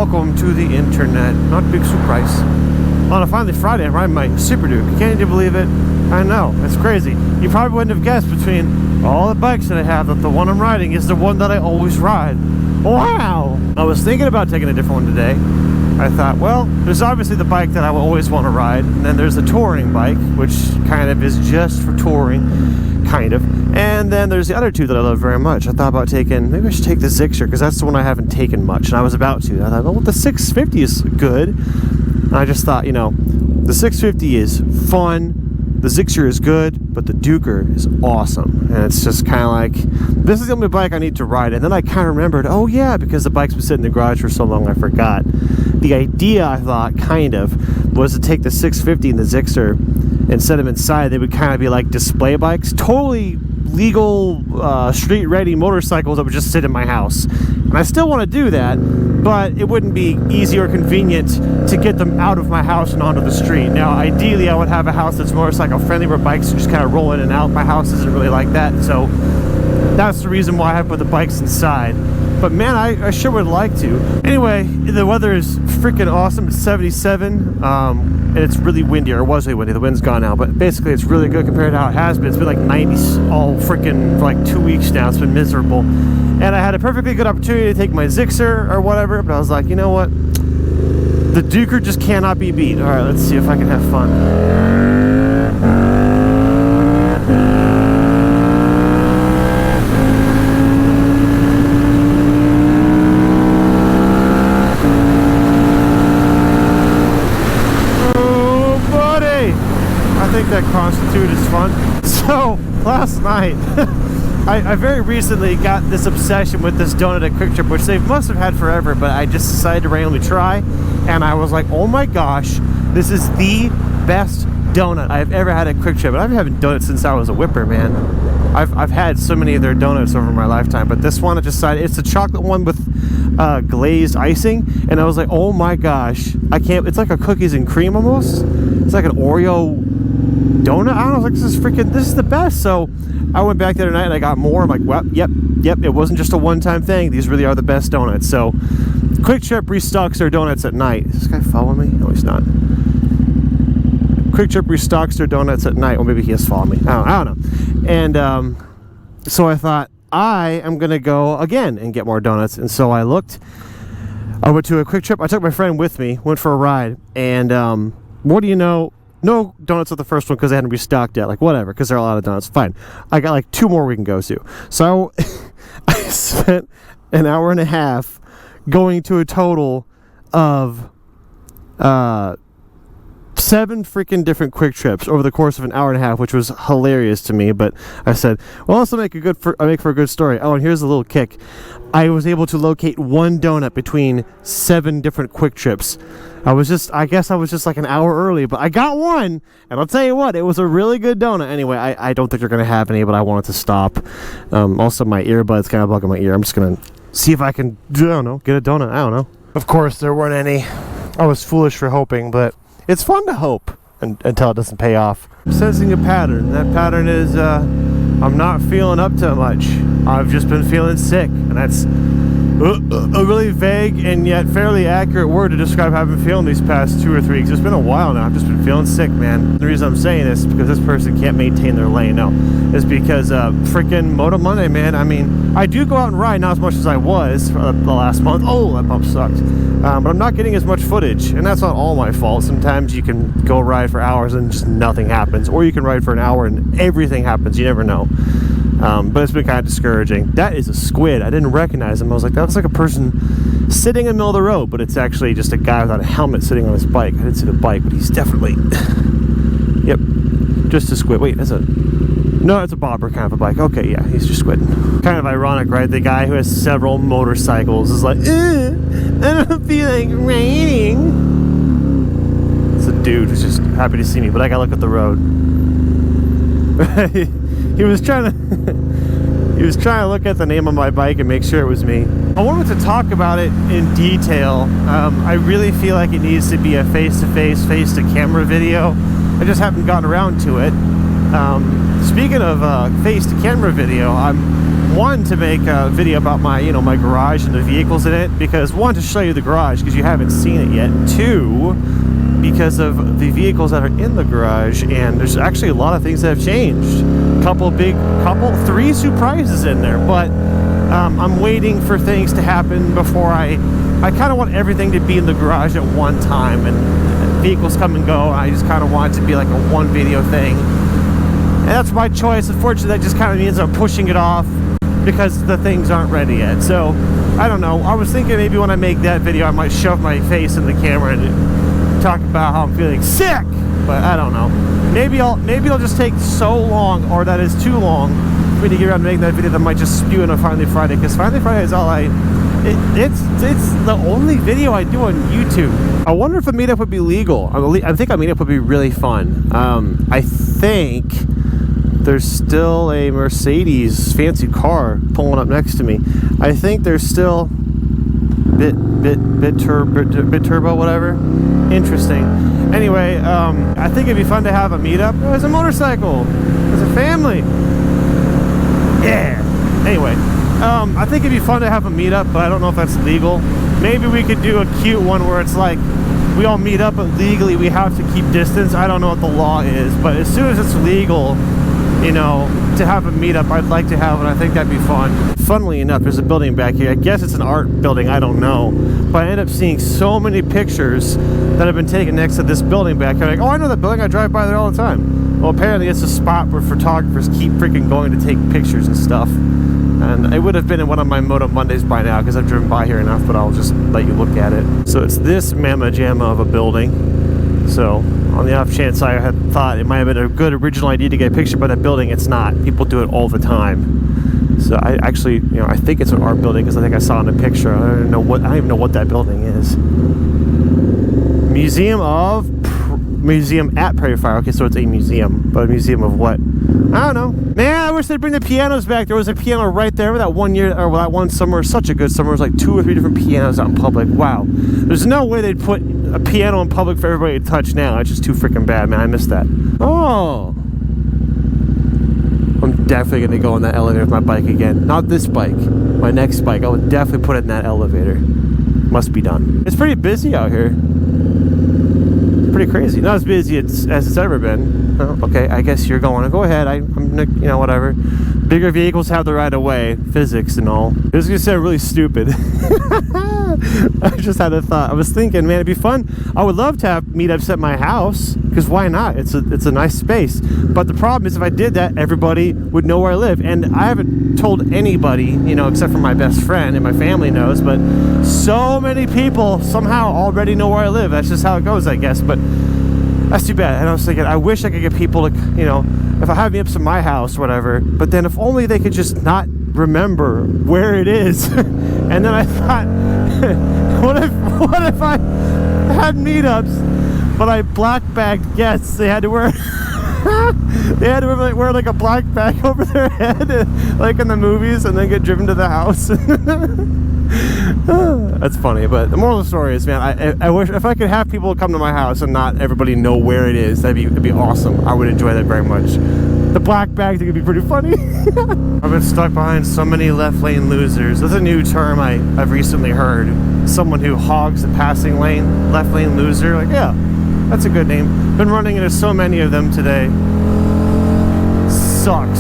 welcome to the internet. Not a big surprise. On a finally Friday, I'm riding my Super Duke. Can't you believe it? I know, it's crazy. You probably wouldn't have guessed between all the bikes that I have that the one I'm riding is the one that I always ride. Wow! I was thinking about taking a different one today. I thought, well, there's obviously the bike that I will always want to ride, and then there's the touring bike, which kind of is just for touring, kind of. And then there's the other two that I love very much. I thought about taking, maybe I should take the Zixer, because that's the one I haven't taken much, and I was about to. I thought, well, the 650 is good. And I just thought, you know, the 650 is fun, the Zixer is good, but the Duker is awesome. And it's just kind of like, this is the only bike I need to ride. And then I kind of remembered, oh yeah, because the bike's been sitting in the garage for so long, I forgot. The idea, I thought, kind of, was to take the 650 and the Zixer and set them inside. They would kind of be like display bikes, totally legal, street-ready motorcycles that would just sit in my house. And I still want to do that, but it wouldn't be easy or convenient to get them out of my house and onto the street. Now, ideally, I would have a house that's motorcycle-friendly where bikes just kind of roll in and out. My house isn't really like that, so that's the reason why I put the bikes inside. But man, I sure would like to. Anyway, the weather is freaking awesome. It's 77, and it's really windy, or it was really windy. The wind's gone now, but basically it's really good compared to how it has been. It's been like 90s all freaking for like 2 weeks now. It's been miserable. And I had a perfectly good opportunity to take my Zixer or whatever, but I was like, you know what? The Duker just cannot be beat. All right, let's see if I can have fun. That constitute is fun. So last night I very recently got this obsession with this donut at Quick Trip, which they must have had forever, but I just decided to randomly try, and I was like, oh my gosh, this is the best donut I've ever had at Quick Trip. And I've been having donuts since I was a whipper, man. I've had so many of their donuts over my lifetime, but this one I decided, it's the chocolate one with glazed icing, and I was like, oh my gosh, I can't, it's like a cookies and cream almost. It's like an Oreo donut. I don't know, like, this is the best. So I went back the other night and I got more. I'm like, well, yep, it wasn't just a one-time thing. These really are the best donuts. So Quick Trip restocks their donuts at night. Is this guy following me? No, he's not. Quick Trip restocks their donuts at night. Or maybe he has followed me. I don't know. And so I thought, I am gonna go again and get more donuts. And so I went to a Quick Trip. I took my friend with me, went for a ride, and what do you know? No donuts at the first one because they hadn't restocked yet. Like, whatever, because there are a lot of donuts. Fine. I got like 2 more we can go to. So I spent an hour and a half going to a total of 7 freaking different Quick Trips over the course of an hour and a half, which was hilarious to me. But I said, well, also make for a good story. Oh, and here's a little kick. I was able to locate one donut between 7 different Quick Trips. I guess I was just like an hour early, but I got one, and I'll tell you what, it was a really good donut. Anyway, I don't think they're going to have any, but I wanted to stop. Also, my earbud's kind of bugging my ear. I'm just going to see if I can, I don't know, get a donut. I don't know. Of course, there weren't any. I was foolish for hoping, but it's fun to hope until it doesn't pay off. I'm sensing a pattern. That pattern is, I'm not feeling up to much. I've just been feeling sick, and that's a really vague and yet fairly accurate word to describe how I've been feeling these past 2 or 3 weeks. It's been a while now. I've just been feeling sick, man. The reason I'm saying this is because this person can't maintain their lane. No, it's because freaking Moto Monday, man. I mean, I do go out and ride, not as much as I was for the last month. Oh, that bump sucked. But I'm not getting as much footage, and that's not all my fault. Sometimes you can go ride for hours and just nothing happens, or you can ride for an hour and everything happens. You never know. But it's been kind of discouraging. That is a squid. I didn't recognize him. I was like, that looks like a person sitting in the middle of the road, but it's actually just a guy without a helmet sitting on his bike. I didn't see the bike, but he's definitely yep, just a squid. Wait, no, it's a bobber kind of a bike. Okay, yeah, he's just squid. Kind of ironic, right? The guy who has several motorcycles is like, I don't feel like riding. It's a dude who's just happy to see me, but I gotta look at the road. He was trying to look at the name of my bike and make sure it was me. I wanted to talk about it in detail. I really feel like it needs to be a face-to-face, face-to-camera video. I just haven't gotten around to it. Speaking of face-to-camera video, I'm one, to make a video about my, you know, my garage and the vehicles in it, because one, to show you the garage because you haven't seen it yet. Two, because of the vehicles that are in the garage, and there's actually a lot of things that have changed. Three surprises in there, but I'm waiting for things to happen before I kind of want everything to be in the garage at one time, and vehicles come and go. I just kind of want it to be like a one video thing, and that's my choice. Unfortunately, that just kind of means I'm pushing it off because the things aren't ready yet. So I don't know. I was thinking maybe when I make that video I might shove my face in the camera and talk about how I'm feeling sick, but I don't know. Maybe it'll just take so long, or that is too long for me to get around to making that video, that I might just spew in on Finally Friday, because Finally Friday is all it's the only video I do on YouTube. I wonder if a meetup would be legal. I think a meetup would be really fun. I think there's still a Mercedes fancy car pulling up next to me. I think there's still bit turbo, whatever. Interesting. Anyway, I think it'd be fun to have a meetup. There's a motorcycle. There's a family. Yeah. Anyway, I think it'd be fun to have a meetup, but I don't know if that's legal. Maybe we could do a cute one where it's like we all meet up, but legally we have to keep distance. I don't know what the law is, but as soon as it's legal, you know, to have a meetup, I'd like to have it. I think that'd be fun. Funnily enough, there's a building back here. I guess it's an art building, I don't know. But I end up seeing so many pictures that have been taken next to this building back here. Like, oh, I know that building, I drive by there all the time. Well, apparently it's a spot where photographers keep freaking going to take pictures and stuff. And it would have been in one of my Moto Mondays by now, because I've driven by here enough, but I'll just let you look at it. So it's this mamma jamma of a building. So on the off chance I had thought it might have been a good original idea to get a picture by that building, it's not. People do it all the time. So I actually, you know, I think it's an art building, because I think I saw in the picture. I don't even know what that building is. Museum at Prairie Fire. Okay, so it's a museum, but a museum of what? I don't know. Man, I wish they'd bring the pianos back. There was a piano right there. That one year, or that one summer, such a good summer. It was like 2 or 3 different pianos out in public. Wow. There's no way they'd put a piano in public for everybody to touch now. It's just too freaking bad, man. I missed that. Oh. I'm definitely going to go on that elevator with my bike again. Not this bike. My next bike. I would definitely put it in that elevator. Must be done. It's pretty busy out here. Pretty crazy. Not as busy as it's ever been. Oh, okay, I guess you're going. Go ahead. I'm, you know, whatever. Bigger vehicles have the right of way. Physics and all. It was gonna sound really stupid. I just had a thought. I was thinking, man, it'd be fun. I would love to have meetups at my house, because why not? It's a nice space. But the problem is, if I did that, everybody would know where I live, and I haven't told anybody, you know, except for my best friend, and my family knows. But so many people somehow already know where I live. That's just how it goes, I guess. But that's too bad. And I was thinking, I wish I could get people to, you know, if I have meetups at my house, whatever. But then if only they could just not remember where it is. And then I thought, what if I had meetups, but I black bagged guests? They had to wear wear like a black bag over their head, like in the movies, and then get driven to the house. That's funny. But the moral of the story is, man, I wish if I could have people come to my house and not everybody know where it is. It'd be awesome. I would enjoy that very much. The black bag thing would be pretty funny. I've been stuck behind so many left lane losers. That's a new term I've recently heard. Someone who hogs the passing lane, left lane loser. Like, yeah, that's a good name. Been running into so many of them today. Sucks.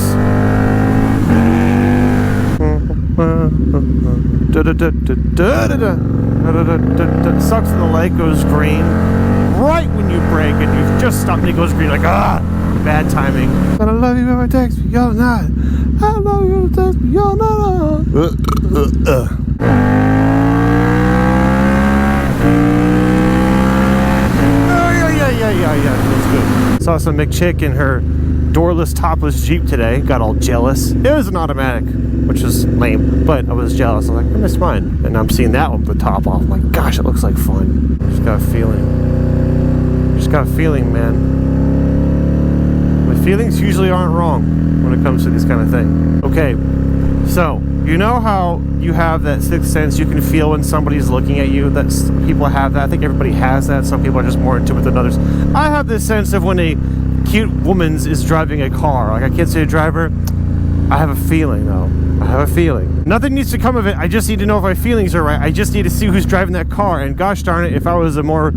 Sucks when the light goes green right when you brake and you've just stopped and it goes green. Like, bad timing. But I love you if I text me, you're not. I love you if I text me, you're not. Yeah, feels good. Saw some McChick in her doorless, topless Jeep today. Got all jealous. It was an automatic, which is lame, but I was jealous. I'm like, I missed mine. And I'm seeing that one with the top off. I'm like, gosh, it looks like fun. Just got a feeling. Just got a feeling, man. My feelings usually aren't wrong when it comes to this kind of thing. Okay, so you know how you have that sixth sense, you can feel when somebody's looking at you. That's people have that. I think everybody has that. Some people are just more into it than others. I have this sense of when a cute woman is driving a car. Like, I can't say a driver. I have a feeling, though. I have a feeling. Nothing needs to come of it. I just need to know if my feelings are right. I just need to see who's driving that car. And gosh darn it, if I was a more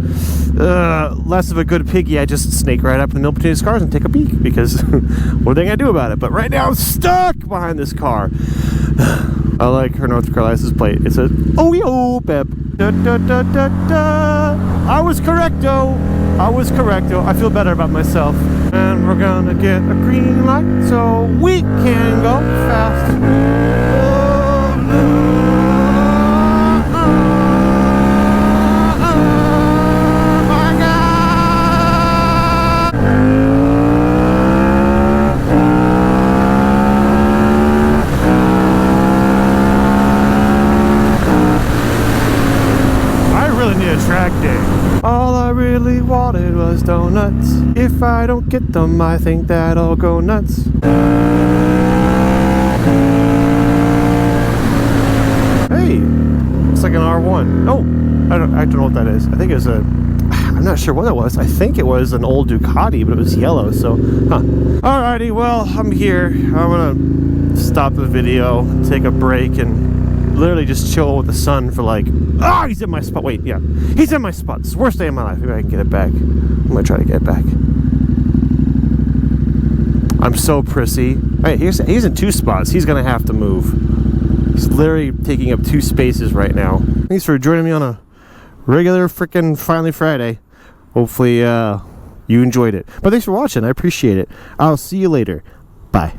less of a good piggy, I'd just snake right up in the middle between his cars and take a peek, because what are they gonna do about it? But right now I'm stuck behind this car. I like her North Carolina license plate. It says, "Oh yo, Pep." Da, da, da, da, da. I was correcto. I feel better about myself. And we're gonna get a green light so we can go fast. Track day. All I really wanted was donuts. If I don't get them, I think that I'll go nuts. Hey, it's like an R1. Oh, I don't know what that is. I think it was I'm not sure what it was. I think it was an old Ducati, but it was yellow, so, Alrighty, well, I'm here. I'm gonna stop the video, take a break, and literally just chill with the sun for like, he's in my spot. Wait, yeah, he's in my spot. It's the worst day of my life. Maybe I can get it back. I'm gonna try to get it back. I'm so prissy. Hey, he's in 2 spots. He's gonna have to move. He's literally taking up 2 spaces right now. Thanks for joining me on a regular freaking Finally Friday. Hopefully you enjoyed it. But thanks for watching. I appreciate it. I'll see you later. Bye.